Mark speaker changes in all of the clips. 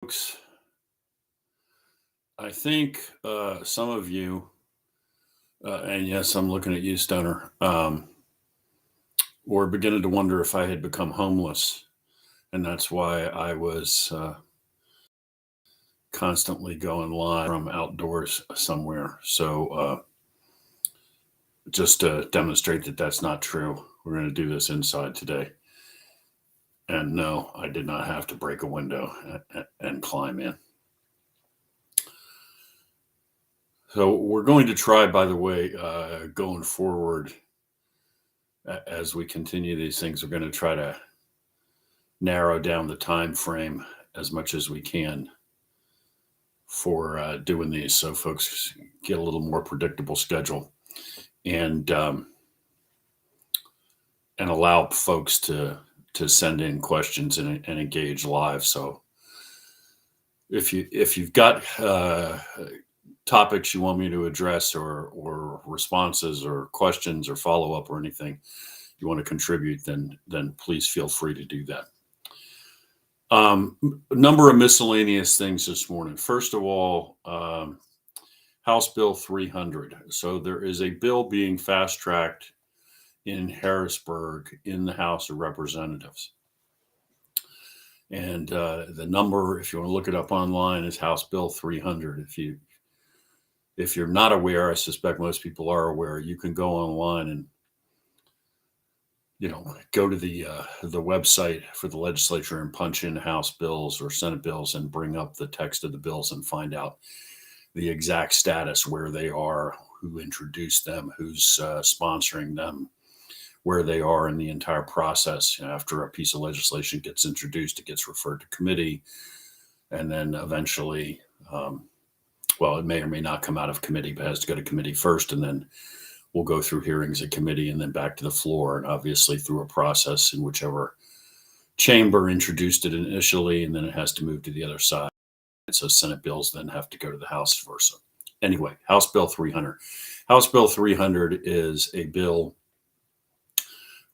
Speaker 1: Folks, I think some of you, and yes, I'm looking at you, Stoner, were beginning to wonder if I had become homeless. And that's why I was constantly going live from outdoors somewhere. So, just to demonstrate that that's not true, we're going to do this inside today. And no, I did not have to break a window and climb in. So, we're going to try, by the way, going forward as we continue these things, we're going to try to narrow down the time frame as much as we can for doing these, so folks get a little more predictable schedule and allow folks to send in questions and engage live. So if you've got topics you want me to address or responses or questions or follow up or anything you want to contribute, then please feel free to do that. A number of miscellaneous things this morning. First of all, House Bill 300. So there is a bill being fast tracked in Harrisburg in the House of Representatives. And the number, if you want to look it up online, is House Bill 300. If you're not aware, I suspect most people are aware, you can go online and go to the website for the legislature and punch in House bills or Senate bills and bring up the text of the bills and find out the exact status, where they are, who introduced them, who's sponsoring them, where they are in the entire process. After a piece of legislation gets introduced, it gets referred to committee, and then eventually, it may or may not come out of committee, but has to go to committee first, and then we'll go through hearings at committee and then back to the floor, and obviously through a process in whichever chamber introduced it initially, and then it has to move to the other side. So Senate bills then have to go to the House versa. Anyway, House Bill 300. House Bill 300 is a bill,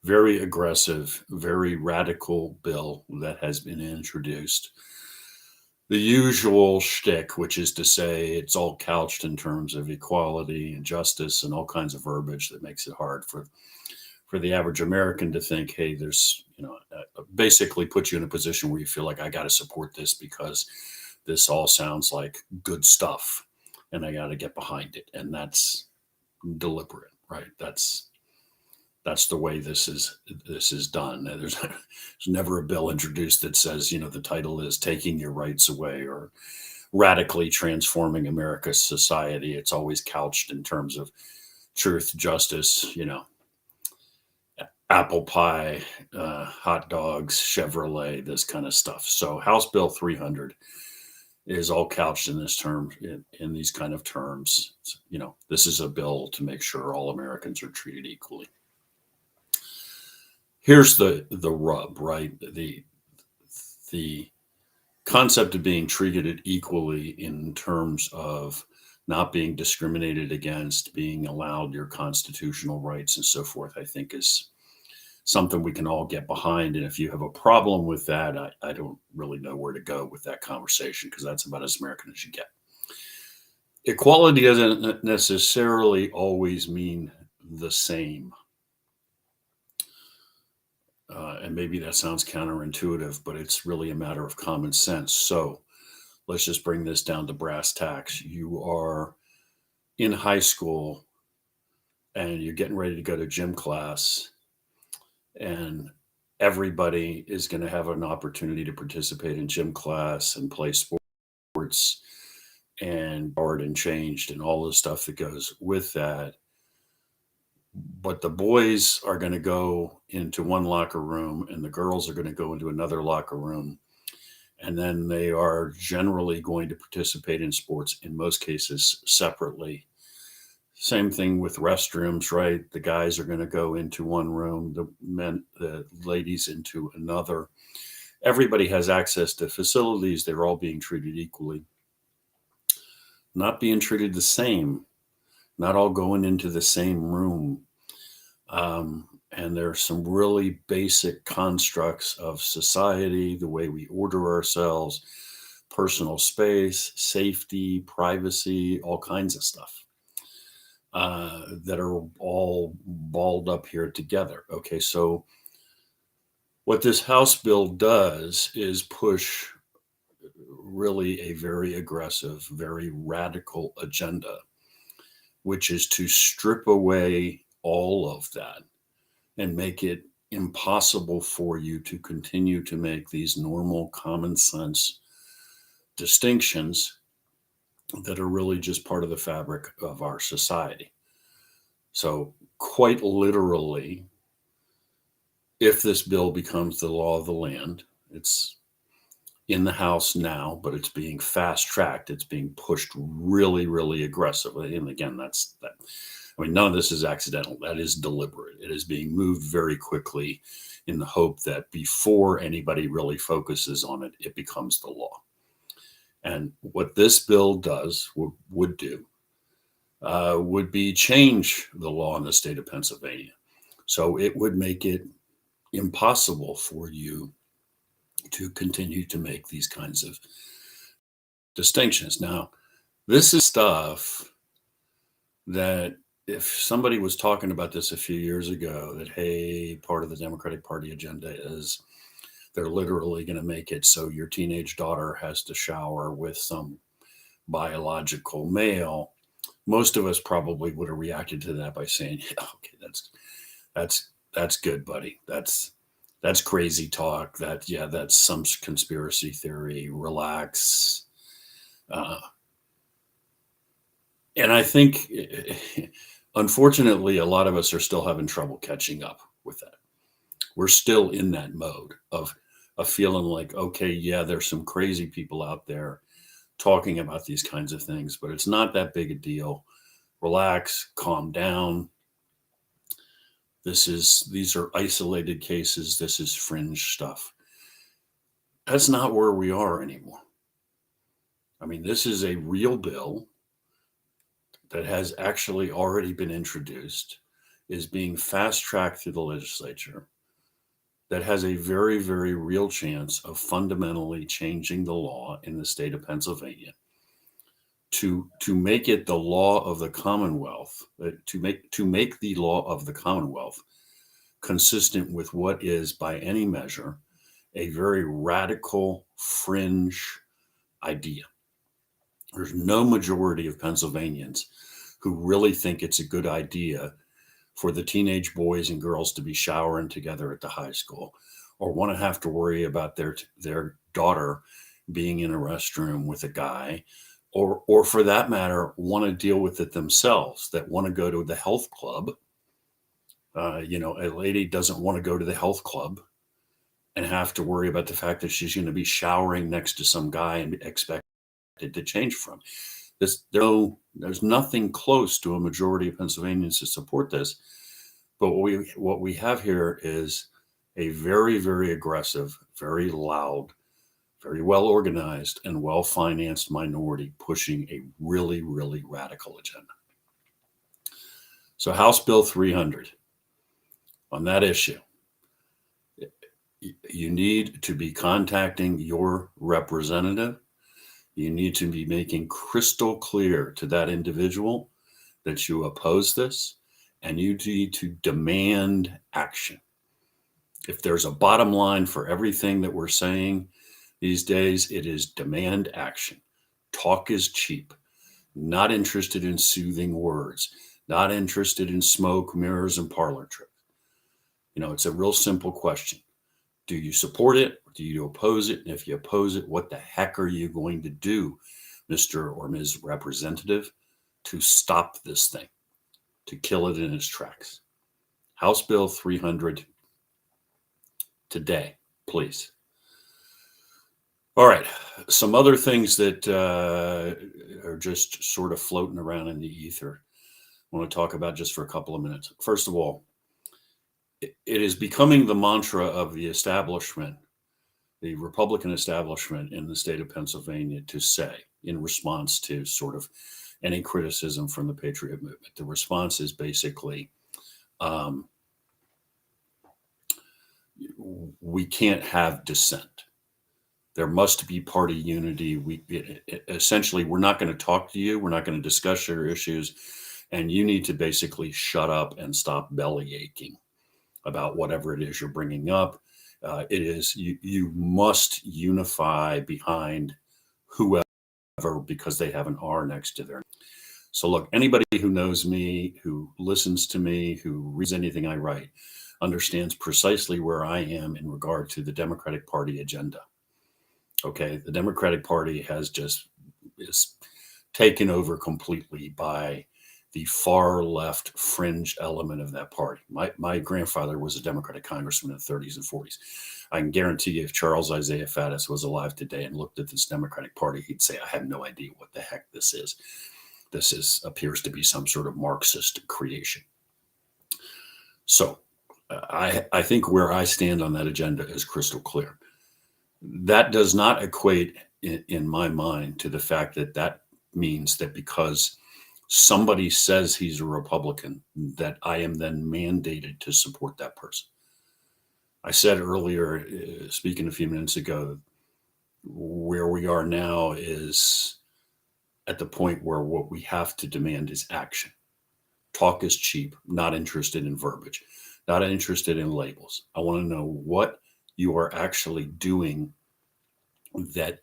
Speaker 1: very aggressive, very radical bill that has been introduced. The usual shtick, which is to say it's all couched in terms of equality and justice and all kinds of verbiage that makes it hard for the average American to think, hey, there's, basically puts you in a position where you feel like I got to support this because this all sounds like good stuff and I got to get behind it. And that's deliberate, right? That's the way this is done. There's never a bill introduced that says, the title is Taking Your Rights Away or Radically Transforming America's Society. It's always couched in terms of truth, justice, apple pie, hot dogs, Chevrolet, this kind of stuff. So House Bill 300 is all couched in this term, in these kind of terms. This is a bill to make sure all Americans are treated equally. Here's the rub, right? The concept of being treated equally in terms of not being discriminated against, being allowed your constitutional rights and so forth, I think is something we can all get behind. And if you have a problem with that, I don't really know where to go with that conversation, because that's about as American as you get. Equality doesn't necessarily always mean the same. And maybe that sounds counterintuitive, but it's really a matter of common sense. So let's just bring this down to brass tacks. You are in high school and you're getting ready to go to gym class, and everybody is going to have an opportunity to participate in gym class and play sports and art and changed and all the stuff that goes with that. But the boys are going to go into one locker room and the girls are going to go into another locker room. And then they are generally going to participate in sports, in most cases, separately. Same thing with restrooms, right? The guys are going to go into one room, the ladies into another. Everybody has access to facilities. They're all being treated equally. Not being treated the same. Not all going into the same room. And there are some really basic constructs of society, the way we order ourselves, personal space, safety, privacy, all kinds of stuff that are all balled up here together. Okay, so what this House bill does is push really a very aggressive, very radical agenda, which is to strip away all of that and make it impossible for you to continue to make these normal common sense distinctions that are really just part of the fabric of our society. So, quite literally, if this bill becomes the law of the land, it's in the House now, but it's being fast tracked. It's being pushed really, really aggressively. And again, that's that. I mean, none of this is accidental. That is deliberate. It is being moved very quickly in the hope that before anybody really focuses on it, it becomes the law. And what this bill does, would do, would be change the law in the state of Pennsylvania. So it would make it impossible for you to continue to make these kinds of distinctions. Now, this is stuff that if somebody was talking about this a few years ago, that, hey, part of the Democratic Party agenda is they're literally going to make it so your teenage daughter has to shower with some biological male, most of us probably would have reacted to that by saying, yeah, okay, that's good, buddy. That's crazy talk. That's some conspiracy theory. Relax. And I think, unfortunately, a lot of us are still having trouble catching up with that. We're still in that mode of feeling like, okay, yeah, there's some crazy people out there talking about these kinds of things, but it's not that big a deal. Relax, calm down. These are isolated cases. This is fringe stuff. That's not where we are anymore. I mean, this is a real bill that has actually already been introduced, is being fast tracked through the legislature, that has a very, very real chance of fundamentally changing the law in the state of Pennsylvania to make it the law of the Commonwealth, to make the law of the Commonwealth consistent with what is, by any measure, a very radical fringe idea. There's no majority of Pennsylvanians who really think it's a good idea for the teenage boys and girls to be showering together at the high school, or want to have to worry about their daughter being in a restroom with a guy, or for that matter, want to deal with it themselves, that want to go to the health club. A lady doesn't want to go to the health club and have to worry about the fact that she's going to be showering next to some guy and expected to change from. There's nothing close to a majority of Pennsylvanians to support this. But what we have here is a very, very aggressive, very loud, very well organized, and well financed minority pushing a really, really radical agenda. So House Bill 300, on that issue, you need to be contacting your representative. You need to be making crystal clear to that individual that you oppose this, and you need to demand action. If there's a bottom line for everything that we're saying these days, it is demand action. Talk is cheap. Not interested in soothing words. Not interested in smoke, mirrors, and parlor tricks. It's a real simple question. Do you support it? Or do you oppose it? And if you oppose it, what the heck are you going to do, Mr. or Ms. Representative, to stop this thing, to kill it in its tracks? House Bill 300 today, please. All right. Some other things that are just sort of floating around in the ether I want to talk about just for a couple of minutes. First of all, it is becoming the mantra of the establishment, the Republican establishment in the state of Pennsylvania, to say, in response to sort of any criticism from the Patriot movement. The response is basically, we can't have dissent. There must be party unity. Essentially, we're not going to talk to you. We're not going to discuss your issues. And you need to basically shut up and stop belly aching about whatever it is you're bringing up. You must unify behind whoever, because they have an R next to their name. So look, anybody who knows me, who listens to me, who reads anything I write, understands precisely where I am in regard to the Democratic Party agenda. Okay, the Democratic Party is taken over completely by the far left fringe element of that party. My grandfather was a Democratic congressman in the 30s and 40s. I can guarantee you, if Charles Isaiah Faddis was alive today and looked at this Democratic Party, he'd say, I have no idea what the heck this is. Appears to be some sort of Marxist creation. So I think where I stand on that agenda is crystal clear. That does not equate in my mind to the fact that means that because somebody says he's a Republican, that I am then mandated to support that person. I said earlier, speaking a few minutes ago, where we are now is at the point where what we have to demand is action. Talk is cheap, not interested in verbiage, not interested in labels. I want to know what you are actually doing that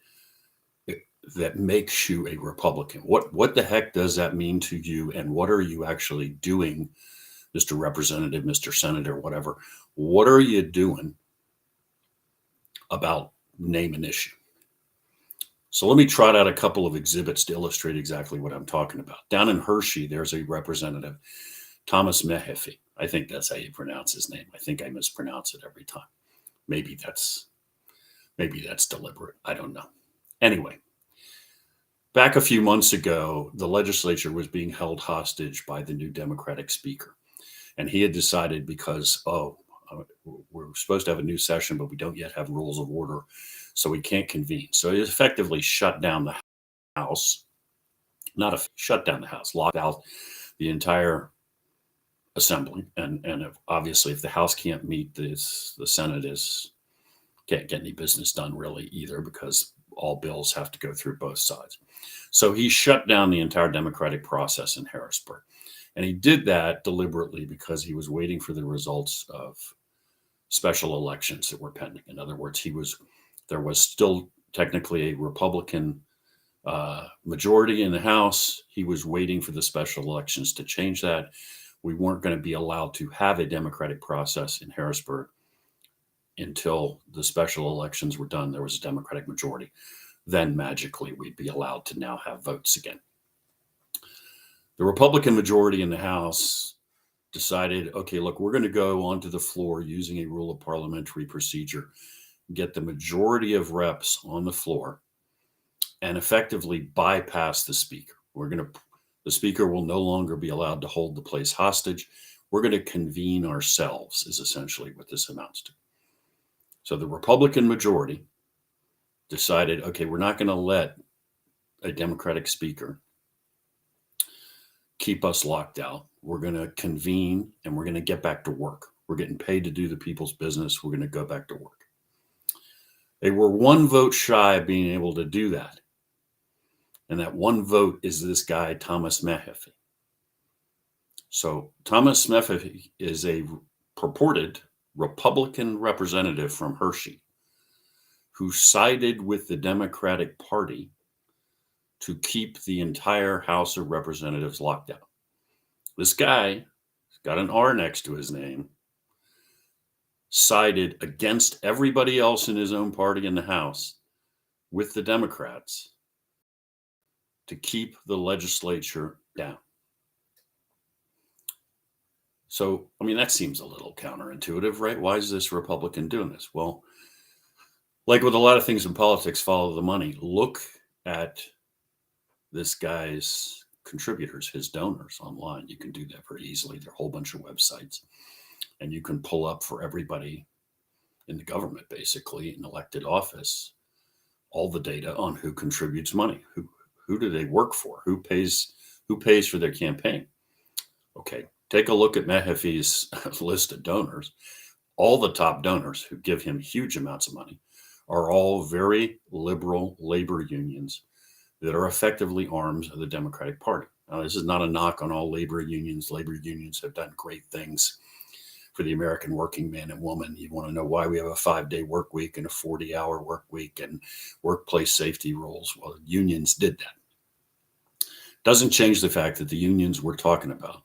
Speaker 1: makes you a Republican. What the heck does that mean to you? And what are you actually doing, Mr. Representative, Mr. Senator, whatever? What are you doing about name an issue? So let me trot out a couple of exhibits to illustrate exactly what I'm talking about. Down in Hershey, there's a representative, Thomas Mehefe. I think that's how you pronounce his name. I think I mispronounce it every time. Maybe that's deliberate. I don't know. Anyway, back a few months ago, the legislature was being held hostage by the new Democratic speaker. And he had decided because, we're supposed to have a new session, but we don't yet have rules of order, so we can't convene. So he effectively shut down the House, shut down the House, locked out the entire assembly. And obviously, if the House can't meet, the Senate can't get any business done really either, because all bills have to go through both sides. So he shut down the entire democratic process in Harrisburg. And he did that deliberately because he was waiting for the results of special elections that were pending. In other words, there was still technically a Republican majority in the House. He was waiting for the special elections to change that. We weren't going to be allowed to have a democratic process in Harrisburg until the special elections were done. There was a Democratic majority. Then magically we'd be allowed to now have votes again. The Republican majority in the House decided, okay, look, we're going to go onto the floor using a rule of parliamentary procedure, get the majority of reps on the floor, and effectively bypass the speaker. The speaker will no longer be allowed to hold the place hostage. We're going to convene ourselves, is essentially what this amounts to. So the Republican majority decided, okay, we're not going to let a Democratic speaker keep us locked out. We're going to convene and we're going to get back to work. We're getting paid to do the people's business. We're going to go back to work. They were one vote shy of being able to do that. And that one vote is this guy, Thomas Mehefe. So Thomas Mehefe is a purported Republican representative from Hershey who sided with the Democratic Party to keep the entire House of Representatives locked out. This guy has got an R next to his name, sided against everybody else in his own party in the House with the Democrats to keep the legislature down. So, I mean, that seems a little counterintuitive, right? Why is this Republican doing this? Well, like with a lot of things in politics, follow the money. Look at this guy's contributors, his donors online. You can do that very easily. There are a whole bunch of websites. And you can pull up for everybody in the government, basically, in elected office, all the data on who contributes money. Who do they work for? Who pays for their campaign? Okay, take a look at Mehefe's list of donors. All the top donors who give him huge amounts of money are all very liberal labor unions that are effectively arms of the Democratic Party. Now, this is not a knock on all labor unions. Labor unions have done great things for the American working man and woman. You want to know why we have a 5-day work week and a 40-hour work week and workplace safety rules? Well, unions did that. Doesn't change the fact that the unions we're talking about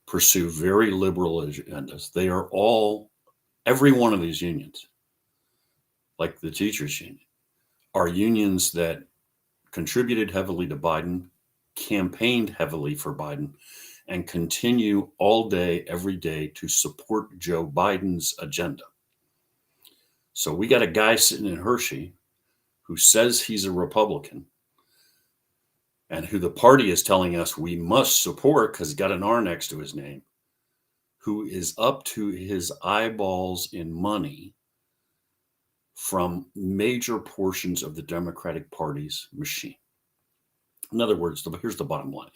Speaker 1: pursue very liberal agendas. They are all, every one of these unions, like the teachers union, are unions that contributed heavily to Biden, campaigned heavily for Biden, and continue all day, every day to support Joe Biden's agenda. So we got a guy sitting in Hershey who says he's a Republican and who the party is telling us we must support because he's got an R next to his name, who is up to his eyeballs in money from major portions of the Democratic Party's machine. In other words, here's the bottom line.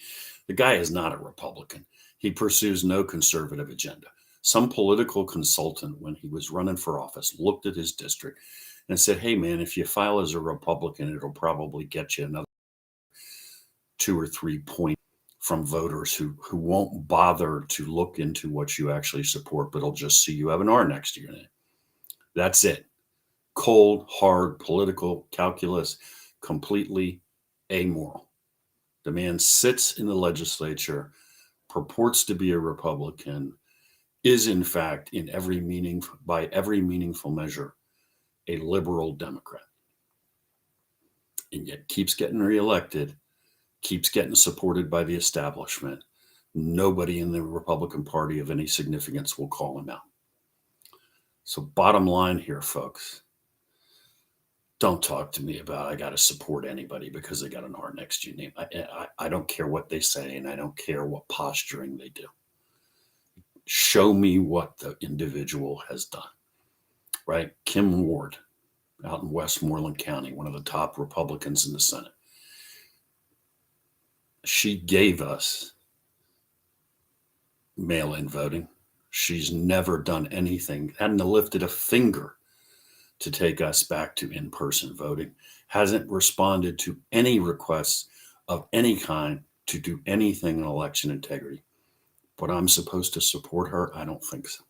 Speaker 1: The guy is not a Republican. He pursues no conservative agenda. Some political consultant, when he was running for office, looked at his district and said, hey, man, if you file as a Republican, it'll probably get you another 2 or 3 points from voters who won't bother to look into what you actually support, but will just see you have an R next to your name. That's it. Cold, hard political calculus, completely amoral. The man sits in the legislature, purports to be a Republican, is in fact, by every meaningful measure, a liberal Democrat, and yet keeps getting reelected, keeps getting supported by the establishment. Nobody in the Republican Party of any significance will call him out. So bottom line here, folks, don't talk to me about I got to support anybody because they got an R next to your name. I don't care what they say, and I don't care what posturing they do. Show me what the individual has done, right? Kim Ward out in Westmoreland County, one of the top Republicans in the Senate. She gave us mail-in voting. She's never done anything, hadn't lifted a finger to take us back to in-person voting, hasn't responded to any requests of any kind to do anything in election integrity. But I'm supposed to support her? I don't think so.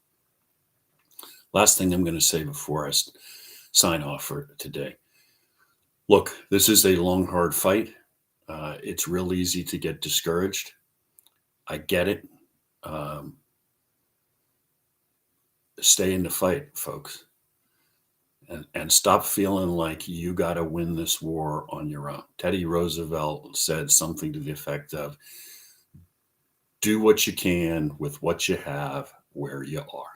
Speaker 1: Last thing I'm going to say before I sign off for today. Look, this is a long, hard fight. It's real easy to get discouraged. I get it. Stay in the fight, folks. And stop feeling like you got to win this war on your own. Teddy Roosevelt said something to the effect of, do what you can with what you have where you are.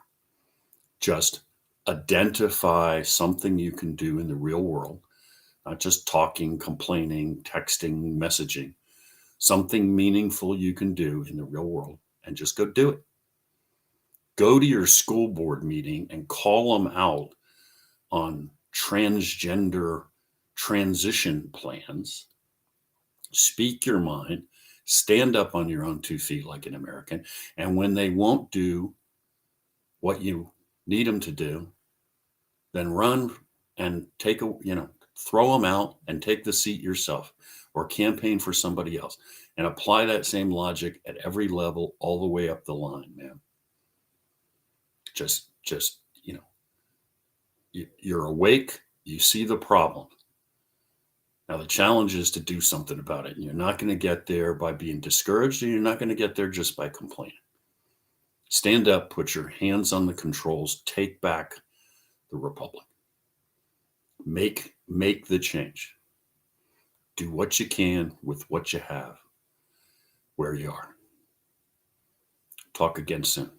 Speaker 1: Just identify something you can do in the real world, not just talking, complaining, texting, messaging, something meaningful you can do in the real world, and just go do it. Go to your school board meeting and call them out on transgender transition plans. Speak your mind, stand up on your own 2 feet like an American. And when they won't do what you need them to do, then run and throw them out and take the seat yourself, or campaign for somebody else, and apply that same logic at every level, all the way up the line, man. Just, you're awake, you see the problem. Now, the challenge is to do something about it. And you're not going to get there by being discouraged, and you're not going to get there just by complaining. Stand up, put your hands on the controls, take back the republic. Make the change. Do what you can with what you have where you are. Talk again soon.